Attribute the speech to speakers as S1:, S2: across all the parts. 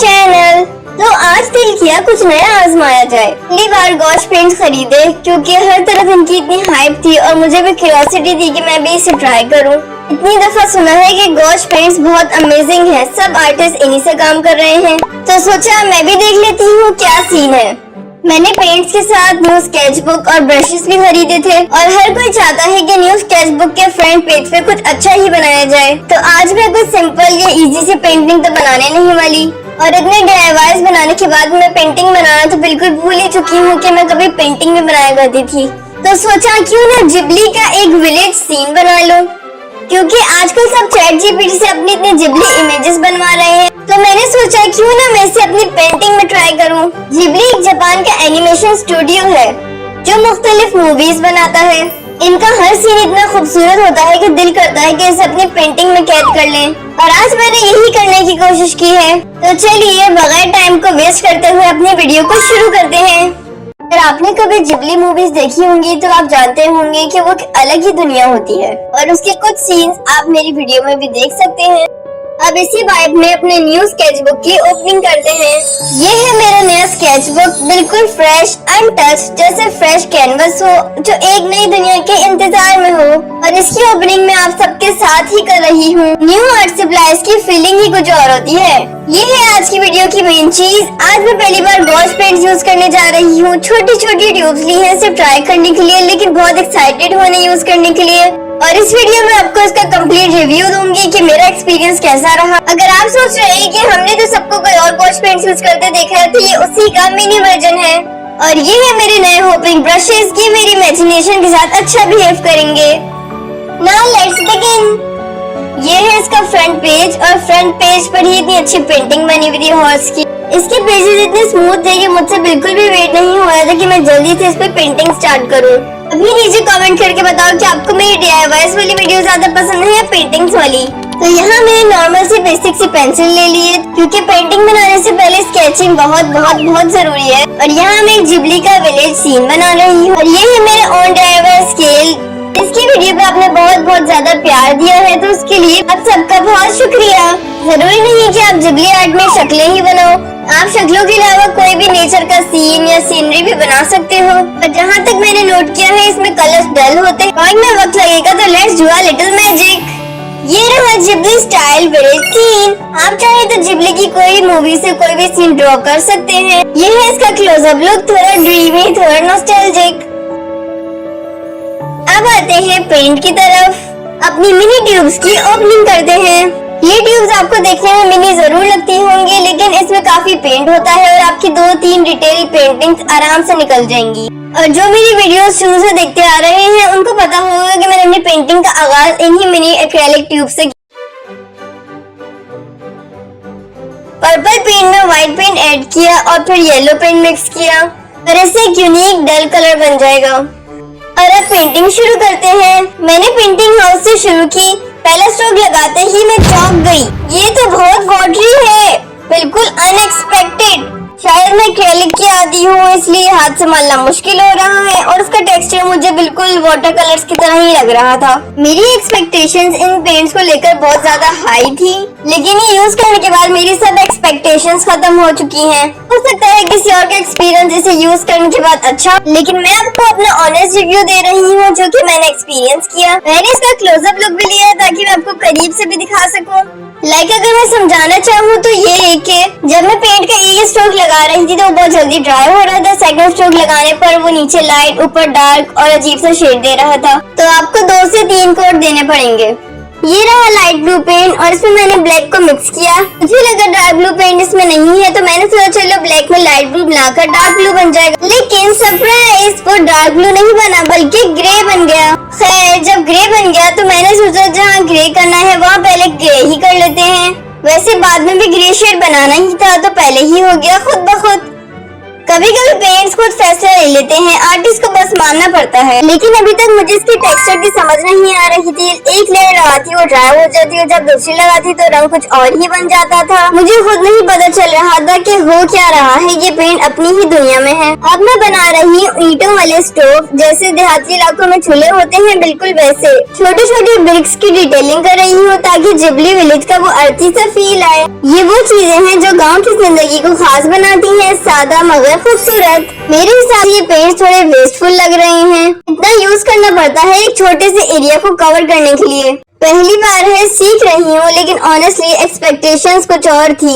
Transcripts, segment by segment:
S1: Channel. तो आज दिल किया कुछ नया आजमाया जाए। पहली बार गॉश पेंट्स खरीदे क्योंकि हर तरफ इनकी इतनी हाइप थी और मुझे भी क्यूरियोसिटी थी कि मैं भी इसे ट्राई करूं। इतनी दफा सुना है कि गॉश पेंट्स बहुत अमेजिंग है, सब आर्टिस्ट इन्हीं से काम कर रहे हैं, तो सोचा मैं भी देख लेती हूँ क्या सीन है। मैंने पेंट्स के साथ न्यू स्केचबुक और ब्रशेस भी खरीदे थे और हर कोई चाहता है कि न्यू स्केचबुक के फ्रंट पेज पे कुछ अच्छा ही बनाया जाए। तो आज मैं कुछ सिंपल या इजी से पेंटिंग तो बनाने नहीं वाली, और इतने DIYs बनाने के बाद मैं पेंटिंग बनाना तो बिल्कुल भूल ही चुकी हूँ कि मैं कभी पेंटिंग भी बनाया करती थी। तो सोचा क्यों ना जिबली का एक विलेज सीन बना लूं, क्योंकि आजकल सब ChatGPT से अपनी इतनी जिबली इमेजेस बनवा रहे हैं, तो मैंने सोचा क्यों ना मैं इसे अपनी पेंटिंग में ट्राई करूं। जिबली एक जापान का एनिमेशन स्टूडियो है जो मुख्तलिफ मूवीज बनाता है। इनका हर सीन इतना खूबसूरत होता है कि दिल करता है कि इसे अपनी पेंटिंग में कैद कर लें, और आज मैंने यही करने की कोशिश की है। तो चलिए बगैर टाइम को वेस्ट करते हुए अपनी वीडियो को शुरू करते हैं। अगर आपने कभी जिबली मूवीज देखी होंगी तो आप जानते होंगे कि वो एक अलग ही दुनिया होती है, और उसके कुछ सीन्स आप मेरी वीडियो में भी देख सकते हैं। अब इसी वाइब में अपने न्यू स्केचबुक की ओपनिंग करते हैं। ये है मेरा नया स्केचबुक, बिल्कुल फ्रेश अनटच्ड, जैसे फ्रेश कैनवस हो जो एक नई दुनिया के इंतजार में हो, और इसकी ओपनिंग में आप सबके साथ ही कर रही हूँ। न्यू आर्ट सप्लाईज की फीलिंग ही कुछ और होती है। ये है आज की वीडियो की मेन चीज। आज मैं पहली बार गॉश पेंट्स यूज करने जा रही हूँ। छोटी छोटी ट्यूब्स ली है सिर्फ ट्राई करने के लिए, लेकिन बहुत एक्साइटेड होने यूज करने के लिए, और इस वीडियो में आपको इसका कंप्लीट रिव्यू दूंगी कि मेरा एक्सपीरियंस कैसा रहा। अगर आप सोच रहे हैं कि हमने तो सबको कोई और गॉश पेंट्स यूज करते देखा है, तो ये उसी का मिनी वर्जन है। और ये है मेरे नए होपिंग ब्रशेस, ये मेरी इमेजिनेशन के साथ अच्छा बिहेव करेंगे। Now let's begin. ये है इसका फ्रंट पेज, और फ्रंट पेज पर ही इतनी अच्छी पेंटिंग बनी हुई थी हॉर्स की। इसके पेजेस इतने स्मूथ थे कि मुझसे बिल्कुल भी वेट नहीं हो रहा था कि मैं जल्दी से इस पे पेंटिंग स्टार्ट करूं। अभी नीचे कमेंट करके बताओ कि आपको मेरी DIYs वाली वीडियो ज्यादा पसंद है या पेंटिंग्स वाली। तो यहाँ मैंने नॉर्मल सी बेसिक सी पेंसिल ले ली है, क्योंकि पेंटिंग बनाने से पहले स्केचिंग बहुत बहुत बहुत जरूरी है। और यहाँ मैं एक जिबली का विलेज सीन बना रही हूँ, और ये है मेरे ओन DIY स्केल। इसकी वीडियो पे आपने बहुत बहुत ज्यादा प्यार दिया है, तो उसके लिए आप सबका बहुत शुक्रिया। जरूरी नहीं है कि आप जिबली आर्ट में शक्लें ही बनाओ, आप शक्लों के अलावा कोई भी नेचर का सीन या सीनरी भी बना सकते हो। और जहाँ तक मैंने नोट किया है इसमें कलर्स डल होते हैं, ड्राइंग में वक्त लगेगा, तो let's do a little magic. ये रहा जिबली स्टाइल विलेज सीन। आप चाहे तो जिबली की कोई मूवी से कोई भी सीन ड्रॉ कर सकते हैं। ये है इसका क्लोजअप लुक, थोड़ा ड्रीमी, थोड़ा नॉस्टैल्जिक। अब आते हैं पेंट की तरफ। अपनी मिनी ट्यूब्स की ओपनिंग करते हैं। ये ट्यूब्स आपको देखने में मिनी जरूर लगती होंगी, लेकिन इसमें काफी पेंट होता है और आपकी 2-3 डिटेल पेंटिंग्स आराम से निकल जाएंगी। और जो मेरी वीडियोस शुरू से देखते आ रहे हैं उनको पता होगा कि मैंने अपनी पेंटिंग का आगाज इन्हीं मिनी एक्रेलिक ट्यूब से। पर्पल पेंट में व्हाइट पेंट ऐड किया और फिर येलो पेंट मिक्स किया, और इससे एक यूनिक डल कलर बन जाएगा। और अब पेंटिंग शुरू करते हैं। मैंने पेंटिंग हाउस से शुरू की। पहला स्ट्रोक लगाते ही मैं चौंक गई। ये तो बहुत वाटरी है, बिल्कुल अनएक्सपेक्टेड। शायद मैं एक्रेलिक की आदी हूँ, इसलिए हाथ संभालना मुश्किल हो रहा है, और उसका टेक्सचर मुझे बिल्कुल वाटर कलर्स की तरह ही लग रहा था। मेरी एक्सपेक्टेशंस इन पेंट्स को लेकर बहुत ज्यादा हाई थी, लेकिन ये यूज करने के बाद मेरी सब एक्सपेक्टेशंस खत्म हो चुकी हैं। हो सकता है किसी और का एक्सपीरियंस इसे यूज करने के बाद अच्छा, लेकिन मैं आपको अपना ऑनेस्ट रिव्यू दे रही हूँ जो कि मैंने एक्सपीरियंस किया। मैंने इसका क्लोजअप लुक भी लिया ताकि मैं आपको करीब से भी दिखा सकूं। अगर मैं समझाना चाहूँ तो ये है कि जब मैं पेंट का एक स्ट्रोक लगा रही थी तो वो बहुत जल्दी ड्राई हो रहा था। सेकंड स्ट्रोक लगाने पर वो नीचे लाइट, ऊपर डार्क और अजीब सा शेड दे रहा था, तो आपको 2 से 3 कोट देने पड़ेंगे। ये रहा लाइट ब्लू पेंट, और इसमें मैंने ब्लैक को मिक्स किया। मुझे लगा डार्क ब्लू पेंट इसमें नहीं है, तो मैंने सोचा चलो ब्लैक में लाइट ब्लू मिलाकर डार्क ब्लू बन जाएगा, लेकिन सरप्राइज, वो डार्क ब्लू नहीं बना बल्कि ग्रे बन गया। खैर जब ग्रे बन गया तो मैंने सोचा जहाँ ग्रे करना है वहाँ पहले ग्रे ही कर लेते हैं। वैसे बाद में भी ग्रे शेड बनाना ही था, तो पहले ही हो गया खुद ब खुद। कभी कभी पेरेंट्स खुद फैसला ले लेते हैं, आर्टिस्ट को बस मानना पड़ता है। लेकिन अभी तक मुझे इसकी टेक्सचर की समझ नहीं आ रही थी। एक लेयर लगाती वो ड्राई हो जाती है, जब दूसरी लगाती तो रंग कुछ और ही बन जाता था। मुझे खुद नहीं पता चल रहा था कि हो क्या रहा है। ये पेंट अपनी ही दुनिया में है। अब मैं बना रही हूँ ईंटों वाले स्टोव, जैसे देहाती इलाकों में चूल्हे होते हैं, बिल्कुल वैसे। छोटे छोटे ब्रिक्स की डिटेलिंग कर रही हूँ ताकि जिबली विलेज का वो अर्थी सा फील आए। ये वो चीजें हैं जो गाँव की जिंदगी को खास बनाती है, सादा मगर खूबसूरत। मेरे हिसाब से ये पेंट्स थोड़े वेस्टफुल लग रहे हैं। इतना यूज करना पड़ता है एक छोटे से एरिया को कवर करने के लिए। पहली बार है, सीख रही हूँ, लेकिन ऑनेस्टली एक्सपेक्टेशंस कुछ और थी।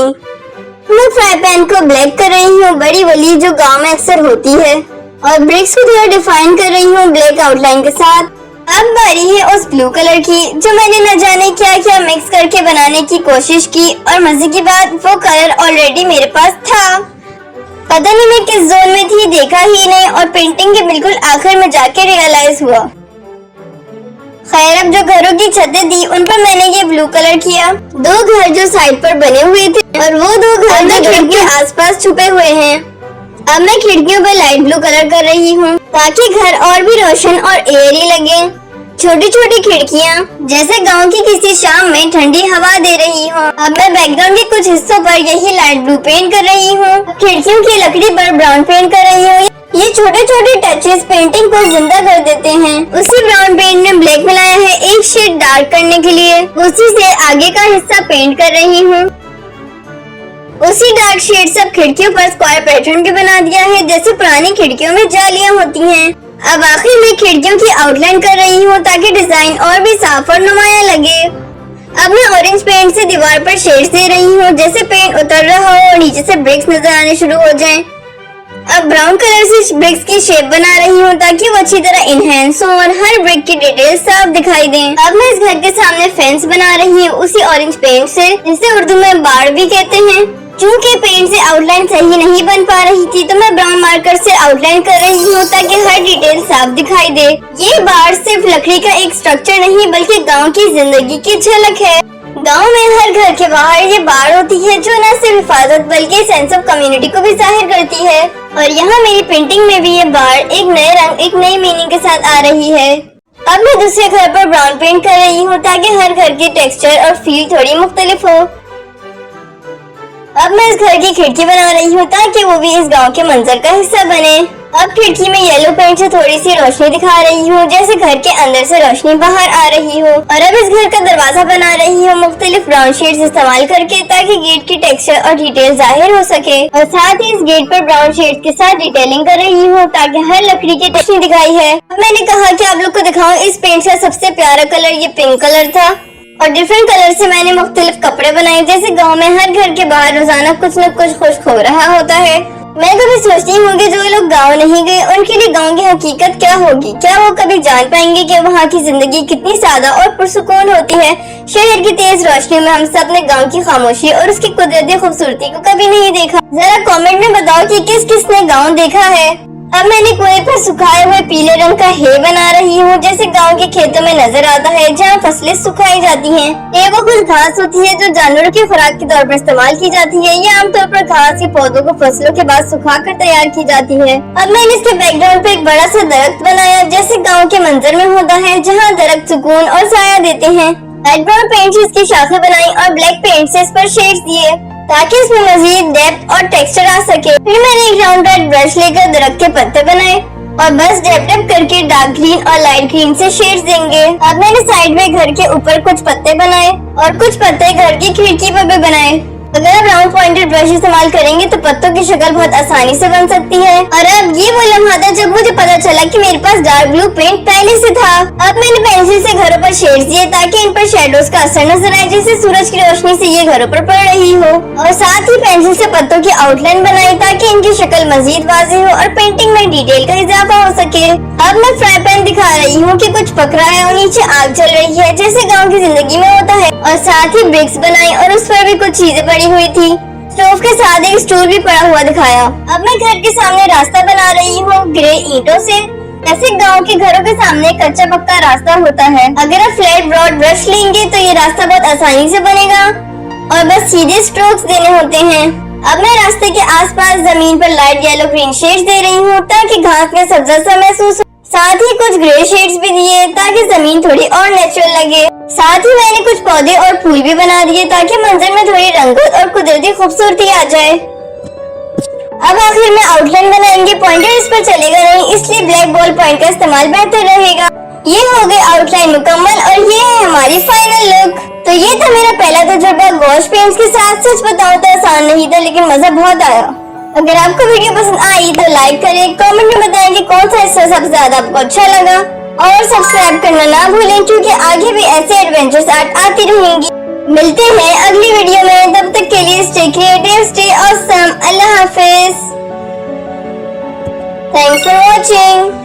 S1: मैं फ्राई पैन को ब्लैक कर रही हूँ, बड़ी वाली जो गांव में अक्सर होती है, और ब्रिक्स को थोड़ा डिफाइन कर रही हूँ ब्लैक आउटलाइन के साथ। अब बारी है उस ब्लू कलर की, जो मैंने न जाने क्या क्या मिक्स करके बनाने की कोशिश की, और मजे की बात वो कलर ऑलरेडी मेरे पास था। पता नहीं मैं किस जोन में थी, देखा ही नहीं, और पेंटिंग के बिल्कुल आखिर में जाके रियलाइज हुआ। खैर, अब जो घरों की छतें थी उन पर मैंने ये ब्लू कलर किया। दो घर जो साइड पर बने हुए थे, और वो दो घर जो खिड़की के आसपास छुपे हुए हैं। अब मैं खिड़कियों पर लाइट ब्लू कलर कर रही हूँ ताकि घर और भी रोशन और एयरी लगे। छोटी छोटी खिड़कियाँ जैसे गांव की किसी शाम में ठंडी हवा दे रही हो। अब मैं बैकग्राउंड के कुछ हिस्सों पर यही लाइट ब्लू पेंट कर रही हूँ, खिड़कियों की लकड़ी पर ब्राउन पेंट कर रही हूँ। ये छोटे छोटे टचेस पेंटिंग को जिंदा कर देते हैं। उसी ब्राउन पेंट में ब्लैक मिलाया है एक शेड डार्क करने के लिए। उसी से आगे का हिस्सा पेंट कर रही हूँ। उसी डार्क शेड सब खिड़कियों पर स्क्वायर पैटर्न भी बना दिया है, जैसे पुरानी खिड़कियों में जालियां होती हैं। अब आखिर में खिड़कियों की आउटलाइन कर रही हूँ ताकि डिजाइन और भी साफ और नुमाया लगे। अब मैं ऑरेंज पेंट से दीवार पर शेड्स दे रही हूँ, जैसे पेंट उतर रहा हो और नीचे से ब्रिक्स नजर आने शुरू हो जाएं। अब ब्राउन कलर से ब्रिक्स की शेप बना रही हूँ ताकि वो अच्छी तरह इनहेंस हो और हर ब्रिक की डिटेल साफ दिखाई दें। अब मैं इस घर के सामने फेंस बना रही हूँ उसी ऑरेंज पेंट से, जिसे उर्दू में बाड़ भी कहते हैं। चूँकि पेंट से आउटलाइन सही नहीं बन पा रही थी, तो मैं ब्राउन मार्कर से आउटलाइन कर रही हूँ ताकि हर डिटेल साफ दिखाई दे। ये बाड़ सिर्फ लकड़ी का एक स्ट्रक्चर नहीं, बल्कि गांव की जिंदगी की झलक है। गांव में हर घर के बाहर ये बाड़ होती है, जो न सिर्फ हिफाजत बल्कि सेंस ऑफ कम्युनिटी को भी जाहिर करती है। और यहाँ मेरी पेंटिंग में भी ये बाड़ एक नए रंग, एक नई मीनिंग के साथ आ रही है। अब मैं दूसरे घर पर ब्राउन पेंट कर रही हूँ ताकि हर घर की टेक्सचर और फील थोड़ी मुख्तलिफ हो। अब मैं इस घर की खिड़की बना रही हूँ ताकि वो भी इस गांव के मंजर का हिस्सा बने। अब खिड़की में येलो पेंट से थोड़ी सी रोशनी दिखा रही हूँ, जैसे घर के अंदर से रोशनी बाहर आ रही हो। और अब इस घर का दरवाजा बना रही हूँ मुख्तलिफ ब्राउन शेड्स इस्तेमाल करके, ताकि गेट की टेक्सचर और डिटेल जाहिर हो सके। और साथ ही इस गेट पर ब्राउन शेड्स के साथ डिटेलिंग कर रही हूँ ताकि हर लकड़ी की रोशनी दिखाई है। अब मैंने कहा कि आप लोग को दिखाऊं, इस पेंट का सबसे प्यारा कलर ये पिंक कलर था। और डिफरेंट कलर से मैंने मुख्तलिफ कपड़े बनाए, जैसे गांव में हर घर के बाहर रोजाना कुछ न कुछ खुश्क हो रहा होता है। मैं कभी सोचती हूँ कि जो लोग गांव नहीं गए, उनके लिए गांव की हकीकत क्या होगी। क्या वो कभी जान पाएंगे कि वहाँ की जिंदगी कितनी सादा और पुरसुकून होती है। शहर की तेज रोशनी में हम सब ने गांव की खामोशी और उसकी कुदरती खूबसूरती को कभी नहीं देखा। जरा कमेंट में बताओ कि किस किस ने गाँव देखा है। अब मैंने कुएं पर सुखाए हुए पीले रंग का हे बना रही हूँ, जैसे गांव के खेतों में नजर आता है, जहाँ फसलें सुखाई जाती हैं। ये वो कुछ घास होती है जो जानवरों की खुराक के तौर पर इस्तेमाल की जाती है। ये आमतौर पर घास के पौधों को फसलों के बाद सुखाकर तैयार की जाती है। अब मैंने इसके बैकग्राउंड पे एक बड़ा सा दरख्त बनाया, जैसे गाँव के मंजर में होता है, जहाँ दरख्त सुकून और साया देते हैं। लाइट ब्राउन पेंट से इसकी शाखें बनाई और ब्लैक पेंट से इस पर शेड्स दिए ताकि इसमें मजीद डेप्थ और टेक्सचर आ सके। फिर मैंने एक राउंड रेड ब्रश लेकर दरख्त के पत्ते बनाए और बस डैप डैप करके डार्क ग्रीन और लाइट ग्रीन से शेड्स देंगे। अब मैंने साइड में घर के ऊपर कुछ पत्ते बनाए और कुछ पत्ते घर की खिड़की पर भी बनाए। अगर आप राउंड पॉइंटेड ब्रश इस्तेमाल करेंगे तो पत्तों की शक्ल बहुत आसानी से बन सकती है। और अब ये वो लम्हा था जब मुझे पता चला कि मेरे पास डार्क ब्लू पेंट पहले से था। अब मैंने पेंसिल से घरों पर शेड्स दिए ताकि इन पर शेडोज का असर नजर आए, जैसे सूरज की रोशनी से ये घरों पर पड़ रही हो। और साथ ही पेंसिल से पत्तों की आउटलाइन बनाई ताकि इनकी शक्ल मजीद वाज़ेह हो और पेंटिंग में डिटेल का इजाफा हो सके। अब मैं फ्राई पैन दिखा रही हूँ कि कुछ पक रहा है और नीचे आग चल रही है, जैसे गाँव की जिंदगी में होता है। और साथ ही ब्रिक्स बनाई और उस पर भी कुछ चीजें पड़ी हुई थी। स्टोव के साथ एक स्टूल भी पड़ा हुआ दिखाया। अब मैं घर के सामने रास्ता बना रही हूँ ग्रे ईंटों से, जैसे गांव के घरों के सामने कच्चा पक्का रास्ता होता है। अगर आप फ्लैट ब्रॉड ब्रश लेंगे तो ये रास्ता बहुत आसानी से बनेगा और बस सीधे स्ट्रोक्स देने होते हैं। अब मैं रास्ते के आसपास जमीन पर लाइट येलो ग्रीन शेड्स दे रही हूँ ताकि घास में सब्जा सा महसूस हो। साथ ही कुछ ग्रे शेड्स भी दिए ताकि जमीन थोड़ी और नेचुरल लगे। साथ ही मैंने कुछ पौधे और फूल भी बना दिए ताकि मंजर में थोड़ी रंगत और कुदरती खूबसूरती आ जाए। अब आखिर में आउटलाइन बनाएंगे, पॉइंटर इस पर चलेगा नहीं, इसलिए ब्लैक बॉल पॉइंट का इस्तेमाल बेहतर रहेगा। ये हो गई आउटलाइन मुकम्मल और ये है हमारी फाइनल लुक। तो ये था मेरा पहला तजुर्बा गॉश पेंट्स के साथ। सच बताऊं तो आसान नहीं था लेकिन मजा बहुत आया। अगर आपको वीडियो पसंद आई तो लाइक करें, कमेंट में बताएं कि कौन सा हिस्सा सबसे ज्यादा आपको अच्छा लगा और सब्सक्राइब करना ना भूलें क्योंकि आगे भी ऐसे एडवेंचर्स आर्ट आती रहेंगी। मिलते हैं अगली वीडियो में, तब तक के लिए stay creative, stay awesome. Allah Hafiz. Thanks for watching.